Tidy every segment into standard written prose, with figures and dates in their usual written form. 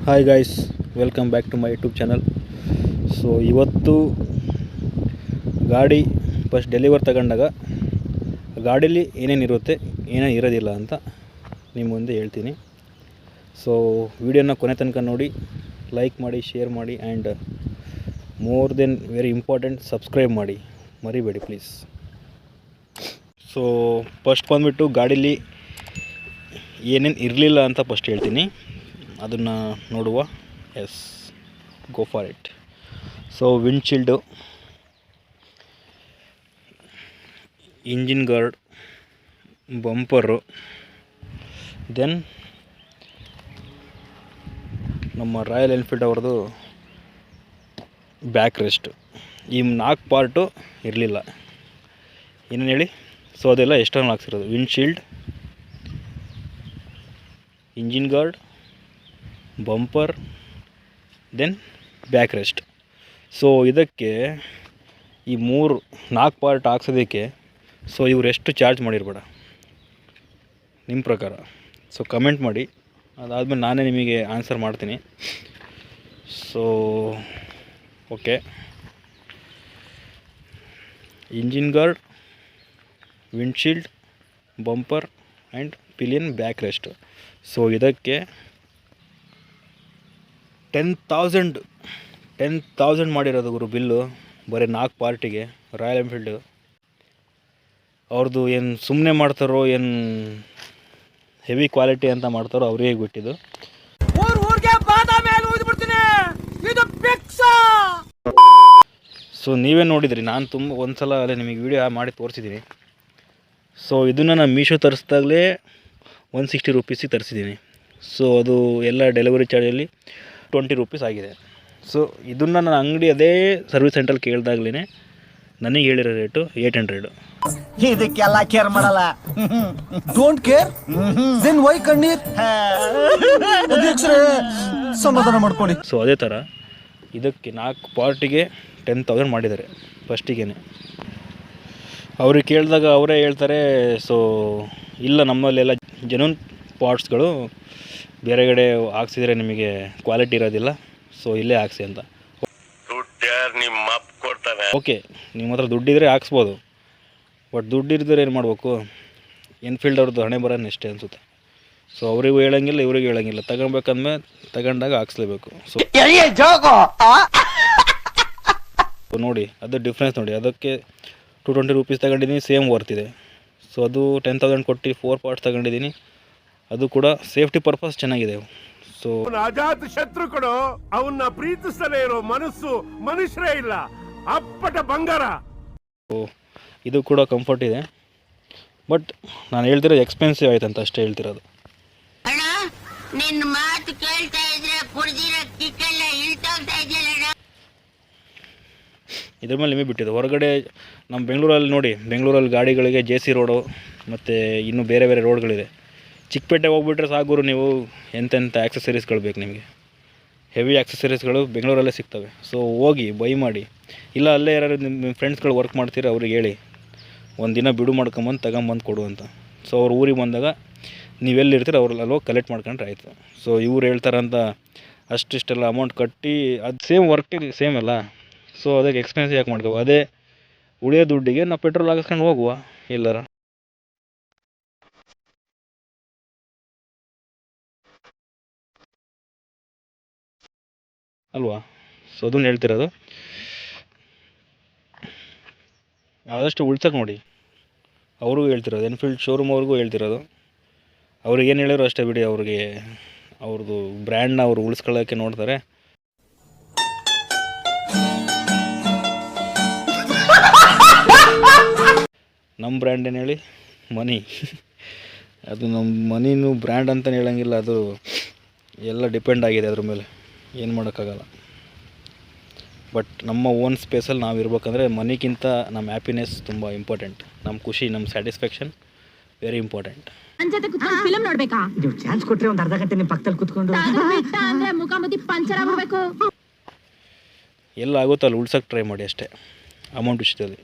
Hi guys, welcome back to my YouTube channel. So ಇವತ್ತು ಗಾಡಿ first deliver ತಗೊಂಡಾಗ ಗಾಡೀಲಿ ಏನೇನಿರುತ್ತೆ ಏನೇನು ಇರೋದಿಲ್ಲ ಅಂತ ನಿಮ್ಮ ಮುಂದೆ ಹೇಳ್ತೀನಿ. ಸೊ ವಿಡಿಯೋನ ಕೊನೆ ತನಕ ನೋಡಿ, ಲೈಕ್ ಮಾಡಿ, ಶೇರ್ ಮಾಡಿ and more than very important subscribe ಮಾಡಿ, ಮರಿಬೇಡಿ ಪ್ಲೀಸ್. ಸೊ ಫಸ್ಟ್ ಬಂದುಬಿಟ್ಟು ಗಾಡೀಲಿ ಏನೇನು ಇರಲಿಲ್ಲ ಅಂತ ಫಸ್ಟ್ ಹೇಳ್ತೀನಿ, ಅದನ್ನು ನೋಡುವ. Yes, go for it. So windshield, engine guard, bumper, then ನಮ್ಮ ರಾಯಲ್ ಎನ್ಫೀಲ್ಡ್ ಅವ್ರದ್ದು ಬ್ಯಾಕ್ ರೆಸ್ಟ್, ಈ 4 ಪಾರ್ಟು ಇರಲಿಲ್ಲ. ಏನೇನು ಹೇಳಿ? ಸೊ ಅದೆಲ್ಲ ಎಕ್ಸ್ಟರ್ನಲ್ ಹಾಕ್ಸಿರೋದು. Windshield, engine guard, bumper, then back rest. So ಇದಕ್ಕೆ ಈ 4 ಪಾರ್ಟ್ ಹಾಕ್ಸೋದಕ್ಕೆ ಸೊ ಇವ್ರು ಎಷ್ಟು ಚಾರ್ಜ್ ಮಾಡಿರ್ಬೇಡ ನಿಮ್ಮ ಪ್ರಕಾರ? ಸೊ ಕಮೆಂಟ್ ಮಾಡಿ, ಅದಾದಮೇಲೆ ನಾನೇ ನಿಮಗೆ ಆನ್ಸರ್ ಮಾಡ್ತೀನಿ. So okay, engine guard, windshield, bumper and pillion back rest. So ಇದಕ್ಕೆ 10,000 ಮಾಡಿರೋದು ಗುರು ಬಿಲ್ಲು, ಬರೀ 4 ಪಾರ್ಟಿಗೆ. ರಾಯಲ್ ಎನ್ಫೀಲ್ಡು ಅವ್ರದ್ದು ಏನು ಸುಮ್ಮನೆ ಮಾಡ್ತಾರೋ, ಏನು ಹೆವಿ ಕ್ವಾಲಿಟಿ ಅಂತ ಮಾಡ್ತಾರೋ ಅವ್ರಿಗೆ ಬಿಟ್ಟಿದ್ದು. ಸೊ ನೀವೇ ನೋಡಿದ್ರಿ, ನಾನು ಒಂದು ಸಲ ಅಲ್ಲೇ ನಿಮಗೆ ವಿಡಿಯೋ ಮಾಡಿ ತೋರಿಸಿದ್ದೀನಿ. ಸೊ ಇದನ್ನು ನಾನು ಮೀಶೋ ತರಿಸ್ದಾಗಲೇ 160 ರೂಪೀಸಿಗೆ ತರಿಸಿದ್ದೀನಿ. ಸೊ ಅದು ಎಲ್ಲ ಡೆಲಿವರಿ ಚಾರ್ಜಲ್ಲಿ 20 ರೂಪೀಸ್ ಆಗಿದೆ. ಸೊ ಇದನ್ನು ನಾನು ಅಂಗಡಿ ಅದೇ ಸರ್ವಿಸ್ ಸೆಂಟ್ರಲ್ಲಿ ಕೇಳಿದಾಗಲೇ ನನಗೆ ಹೇಳಿರೋ ರೇಟು 800. ಇದಕ್ಕೆಲ್ಲ ಕೇರ್ ಮಾಡಲ್ಲ. ಡೋಂಟ್ ಕೇರ್ ದೆನ್ ವೈ ಕಣ್ಣೀರ್? ಸಮಾಧಾನ ಮಾಡ್ಕೊಳ್ಳಿ. ಸೊ ಅದೇ ಥರ ಇದಕ್ಕೆ 4 ಪಾರ್ಟಿಗೆ 10,000 ಮಾಡಿದ್ದಾರೆ ಫಸ್ಟಿಗೆ. ಅವ್ರಿಗೆ ಕೇಳಿದಾಗ ಅವರೇ ಹೇಳ್ತಾರೆ, ಸೊ ಇಲ್ಲ ನಮ್ಮಲ್ಲೆಲ್ಲ ಜೆನ್ಯೂನ್ ಪಾರ್ಟ್ಸ್ಗಳು, ಬೇರೆ ಕಡೆ ಹಾಕ್ಸಿದ್ರೆ ನಿಮಗೆ ಕ್ವಾಲಿಟಿ ಇರೋದಿಲ್ಲ, ಸೊ ಇಲ್ಲೇ ಹಾಕ್ಸಿ ಅಂತ. ಓಕೆ, ನಿಮ್ಮ ಹತ್ರ ದುಡ್ಡಿದ್ರೆ ಹಾಕ್ಸ್ಬೋದು, ಬಟ್ ದುಡ್ಡಿರಿದ್ರೆ ಏನು ಮಾಡಬೇಕು? ಎನ್ಫೀಲ್ಡ್ ಅವ್ರದ್ದು ಹಣೆ ಬರೋಣ ಅಷ್ಟೇ ಅನಿಸುತ್ತೆ. ಸೊ ಅವರಿಗೂ ಹೇಳೋಂಗಿಲ್ಲ, ಇವ್ರಿಗೂ ಹೇಳೋಂಗಿಲ್ಲ, ತಗೊಬೇಕಂದ್ಮೇಲೆ ತಗೊಂಡಾಗ ಹಾಕ್ಸ್ಲೇಬೇಕು. ಸೊ ನೋಡಿ, ಅದು ಡಿಫ್ರೆನ್ಸ್ ನೋಡಿ. ಅದಕ್ಕೆ 220 ರೂಪೀಸ್ ತಗೊಂಡಿದ್ದೀನಿ, ಸೇಮ್ ವರ್ತಿದೆ. ಸೊ ಅದು 10,000 ಕೊಟ್ಟು 4 ಪಾರ್ಟ್ಸ್ ತಗೊಂಡಿದ್ದೀನಿ, ಅದು ಕೂಡ ಸೇಫ್ಟಿ ಪರ್ಪಸ್ ಚೆನ್ನಾಗಿದೆ. ಸೊ ಅಜಾತ ಶತ್ರುಗಳು ಅವನ್ನ ಪ್ರೀತಿಸಲೇ ಇರೋ ಮನಸ್ಸು ಮನುಷ್ಯರೇ ಇಲ್ಲ, ಅಪ್ಪಟ ಬಂಗಾರ. ಇದು ಕೂಡ ಕಂಫರ್ಟ್ ಇದೆ, ಬಟ್ ನಾನು ಹೇಳ್ತಿರೋದು ಎಕ್ಸ್ಪೆನ್ಸಿವ್ ಆಯ್ತಂತ ಅಷ್ಟೇ ಹೇಳ್ತಿರೋದು. ಇದ್ರ ಮೇಲೆ ನಿಮಗೆ ಬಿಟ್ಟಿದ್ದು. ಹೊರಗಡೆ ನಮ್ಮ ಬೆಂಗಳೂರಲ್ಲಿ ನೋಡಿ, ಬೆಂಗಳೂರಲ್ಲಿ ಗಾಡಿಗಳಿಗೆ JC ರೋಡು ಮತ್ತು ಇನ್ನೂ ಬೇರೆ ಬೇರೆ ರೋಡ್ಗಳಿದೆ. ಚಿಕ್ಕಪೇಟೆಗೆ ಹೋಗ್ಬಿಟ್ರೆ ಸಾಗೂರು, ನೀವು ಎಂತೆಂಥ ಆ್ಯಕ್ಸಸರೀಸ್ಗಳು ಬೇಕು ನಿಮಗೆ, ಹೆವಿ ಆ್ಯಕ್ಸಸರೀಸ್ಗಳು ಬೆಂಗಳೂರಲ್ಲೇ ಸಿಗ್ತವೆ. ಸೊ ಹೋಗಿ ಬೈ ಮಾಡಿ, ಇಲ್ಲ ಅಲ್ಲೇ ಯಾರು ನಿಮ್ಮ ಫ್ರೆಂಡ್ಸ್ಗಳು ವರ್ಕ್ ಮಾಡ್ತೀರ ಅವ್ರಿಗೆ ಹೇಳಿ ಒಂದು ದಿನ ಬಿಡು ಮಾಡ್ಕೊಂಬಂದು ತಗೊಂಬಂದು ಕೊಡು ಅಂತ. ಸೊ ಅವ್ರು ಊರಿಗೆ ಬಂದಾಗ ನೀವೆಲ್ಲಿರ್ತೀರ ಅವ್ರಲ್ಲೋ ಕಲೆಕ್ಟ್ ಮಾಡ್ಕೊಂಡ್ರೆ ಆಯಿತು. ಸೊ ಇವ್ರು ಹೇಳ್ತಾರಂತ ಅಷ್ಟಿಷ್ಟೆಲ್ಲ ಅಮೌಂಟ್ ಕಟ್ಟಿ ಅದು ಸೇಮ್ ವರ್ಕಿಗೆ ಸೇಮ್ ಅಲ್ಲ. ಸೊ ಅದಕ್ಕೆ ಎಕ್ಸ್ಪೆನ್ಸಿವ್ ಯಾಕೆ ಮಾಡ್ಕೋ? ಅದೇ ಉಳಿಯೋ ದುಡ್ಡಿಗೆ ನಾವು ಪೆಟ್ರೋಲ್ ಹಾಕಿಸ್ಕೊಂಡು ಹೋಗುವ ಎಲ್ಲರ. ಅಲ್ವಾ? ಸೊ ಅದನ್ನು ಹೇಳ್ತಿರೋದು. ಆದಷ್ಟು ಉಳ್ಸಕ್ಕೆ ನೋಡಿ, ಅವ್ರಿಗೂ ಹೇಳ್ತಿರೋದು, ಎನ್ಫೀಲ್ಡ್ ಶೋರೂಮ್ ಅವ್ರಿಗೂ ಹೇಳ್ತಿರೋದು. ಅವ್ರಿಗೆ ಏನು ಹೇಳಿದ್ರು ಅಷ್ಟೇ ಬಿಡಿ, ಅವ್ರಿಗೆ ಅವ್ರದ್ದು ಬ್ರ್ಯಾಂಡ್ನ ಅವರು ಉಳಿಸ್ಕೊಳ್ಳೋಕ್ಕೆ ನೋಡ್ತಾರೆ. ನಮ್ಮ ಬ್ರ್ಯಾಂಡ್ ಏನು ಹೇಳಿ? ಮನಿ. ಅದು ನಮ್ಮ ಮನಿನೂ ಬ್ರ್ಯಾಂಡ್ ಅಂತಲೇ ಹೇಳೋಂಗಿಲ್ಲ, ಅದು ಎಲ್ಲ ಡಿಪೆಂಡ್ ಆಗಿದೆ ಅದ್ರ ಮೇಲೆ, ಏನು ಮಾಡೋಕ್ಕಾಗಲ್ಲ. ಬಟ್ ನಮ್ಮ ಓನ್ ಸ್ಪೇಸಲ್ಲಿ ನಾವು ಇರ್ಬೇಕಂದ್ರೆ ಮನಿಗಿಂತ ನಮ್ಮ ಹ್ಯಾಪಿನೆಸ್ ತುಂಬ ಇಂಪಾರ್ಟೆಂಟ್. ನಮ್ಮ ಖುಷಿ, ನಮ್ಮ ಸ್ಯಾಟಿಸ್ಫ್ಯಾಕ್ಷನ್ ವೆರಿ ಇಂಪಾರ್ಟೆಂಟ್. ಫಿಲ್ಮ್ ನೋಡ್ಬೇಕಾ? ನೀವು ಚಾನ್ಸ್ ಕೊಟ್ರೆ ಒಂದು ಅರ್ಧ ಗಂಟೆ ನಿಮ್ಮ ಪಕ್ಕದಲ್ಲಿ ಕೂತ್ಕೊಂಡು ಅಂದ್ರೆ ಮುಖಾಮುಖಿ ಪಂಚರ್ ಆಗಬೇಕು. ಎಲ್ಲ ಆಗುತ್ತೋ ಅಲ್ಲಿ ಉಳ್ಸೋಕ್ಕೆ ಟ್ರೈ ಮಾಡಿ ಅಷ್ಟೇ, ಅಮೌಂಟ್ ವಿಷಯದಲ್ಲಿ.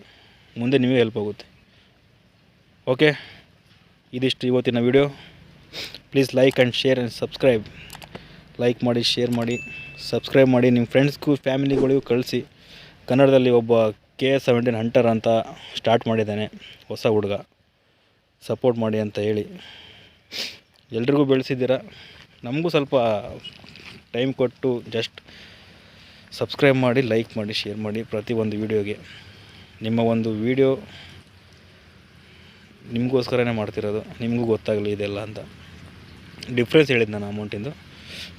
ಮುಂದೆ ನೀವೇ ಹೆಲ್ಪ್ ಆಗುತ್ತೆ. ಓಕೆ, ಇದಿಷ್ಟು ಇವತ್ತಿನ video. Please like and share and subscribe. Like ಮಾಡಿ, ಶೇರ್ ಮಾಡಿ, ಸಬ್ಸ್ಕ್ರೈಬ್ ಮಾಡಿ. ನಿಮ್ಮ ಫ್ರೆಂಡ್ಸ್ಗೂ ಫ್ಯಾಮಿಲಿಗಳಿಗೂ ಕಳಿಸಿ. ಕನ್ನಡದಲ್ಲಿ ಒಬ್ಬ KS17 ಹಂಟರ್ ಅಂತ ಸ್ಟಾರ್ಟ್ ಮಾಡಿದ್ದಾನೆ, ಹೊಸ ಹುಡುಗ. ಸಪೋರ್ಟ್ ಮಾಡಿ ಅಂತ ಹೇಳಿ. ಎಲ್ರಿಗೂ ಬೆಳೆಸಿದ್ದೀರ, ನಮಗೂ ಸ್ವಲ್ಪ ಟೈಮ್ ಕೊಟ್ಟು ಜಸ್ಟ್ ಸಬ್ಸ್ಕ್ರೈಬ್ ಮಾಡಿ, ಲೈಕ್ ಮಾಡಿ, ಶೇರ್ ಮಾಡಿ. ಪ್ರತಿಯೊಂದು ವೀಡಿಯೋಗೆ ನಿಮ್ಮ ಒಂದು ವೀಡಿಯೋ ನಿಮಗೋಸ್ಕರನೇ ಮಾಡ್ತಿರೋದು, ನಿಮಗೂ ಗೊತ್ತಾಗಲಿ ಇದೆಲ್ಲ ಅಂತ. ಡಿಫ್ರೆನ್ಸ್ ಹೇಳಿದ್ದು ನಾನು ಅಮೌಂಟಿಂದು,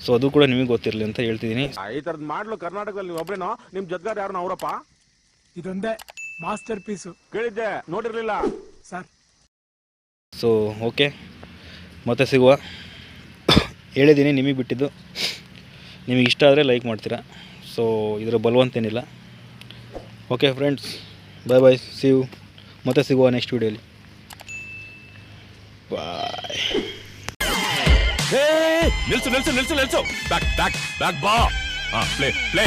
ಸೊ ಅದು ಕೂಡ ನಿಮಗೆ ಗೊತ್ತಿರಲಿ ಅಂತ ಹೇಳ್ತಿದ್ದೀನಿ. ಈ ತರದ್ ಮಾಡ್ಲು ಕರ್ನಾಟಕದಲ್ಲಿ ನೀವು ಒಬ್ರೇನೋ, ನಿಮ್ ಜೊತೆಗಾರ ಯಾರು ಅವರಪ್ಪ? ಇದೊಂದೇ ಮಾಸ್ಟರ್ ಪೀಸು. ಕೇಳಿದ್ದೆ, ನೋಡಿರ್ಲಿಲ್ಲ ಸರ್. ಸೊ ಓಕೆ, ಮತ್ತೆ ಸಿಗುವ. ಹೇಳಿದ್ದೀನಿ ನಿಮಗೆ ಬಿಟ್ಟಿದ್ದು. ನಿಮಗೆ ಇಷ್ಟ ಆದರೆ ಲೈಕ್ ಮಾಡ್ತೀರಾ, ಸೊ ಇದರ ಬಲವಂತೇನಿಲ್ಲ. Okay friends, bye bye, see you. ಮತ್ತೆ ಸಿಗುವ ನೆಕ್ಸ್ಟ್ ವೀಡಿಯೋಲಿ. ಬಾಯ್. ನಿಲ್ಸು ನಿಲ್ಸು ನಿಲ್ಸು ನಿಲ್ಸು ಬ್ಯಾಕ್ ಬ್ಯಾಕ್ ಬ್ಯಾಕ್ ಬಾ. Play play